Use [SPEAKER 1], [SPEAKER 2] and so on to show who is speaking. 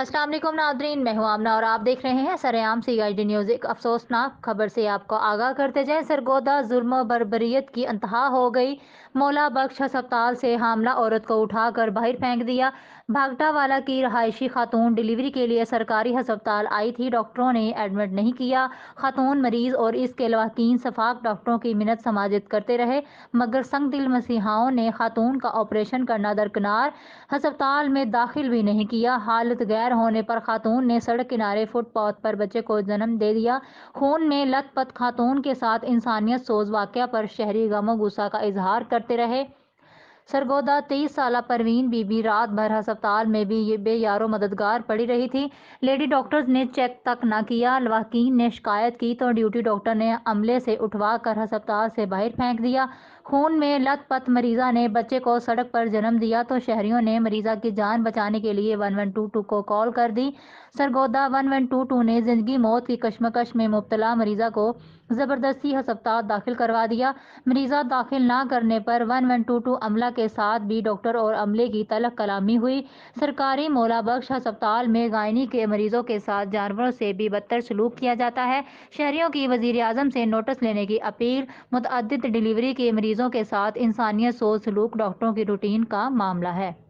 [SPEAKER 1] अस्सलाम वालेकुम नादरीन, मैं हूं आमना और आप देख रहे हैं सरेआम CID न्यूज़। एक अफसोसनाक खबर से आपको आगाह करते जाएं। सरगोदा जुल्म बर्बरियत की इंतहा हो गई। मौला बख्श अस्पताल से हामला औरत को उठाकर बाहर फेंक दिया। भागटा वाला की रहायशी खातून डिलीवरी के लिए सरकारी अस्पताल आई थी। डॉक्टरों ने एडमिट नहीं किया। खातून मरीज और इसके लवाकीन सफाक डॉक्टरों की मिन्नत समाजित करते रहे, मगर संग दिल मसीहाओं ने खातून का ऑपरेशन करना दरकिनार अस्पताल में दाखिल भी नहीं किया। हालत गैर होने पर खातून ने सड़क किनारे फुटपाथ पर बच्चे को जन्म दे दिया। खून में लथपथ खातून के साथ इंसानियत सोज वाकया पर शहरी गमो गुस्सा का इजहार करते रहे। सरगोदा 23 साला परवीन बीबी रात भर अस्पताल में भी ये बेयारो मददगार पड़ी रही थी। लेडी डॉक्टर्स ने चेक तक न किया। लवाकीन ने शिकायत की तो ड्यूटी डॉक्टर ने अमले से उठवा कर अस्पताल से बाहर फेंक दिया। खून में लथपथ मरीजा ने बच्चे को सड़क पर जन्म दिया तो शहरियों ने मरीजा की जान बचाने के लिए 1122 को कॉल कर दी। सरगोदा 1122 ने जिंदगी मौत की कश्मकश में मुब्तला मरीजा को जबरदस्ती अस्पताल दाखिल करवा दिया। मरीजा दाखिल ना करने पर 1122 अमला के साथ भी डॉक्टर और अमले की तलक कलामी हुई। सरकारी मौला बख्श अस्पताल में गायनी के मरीजों के साथ जानवरों से भी बदतर सलूक किया जाता है। शहरियों की वजीर आजम से नोटिस लेने की अपील। मुतअद्दिद डिलीवरी के मरीजों के साथ इंसानियत सोच सलूक डॉक्टरों की रूटीन का मामला है।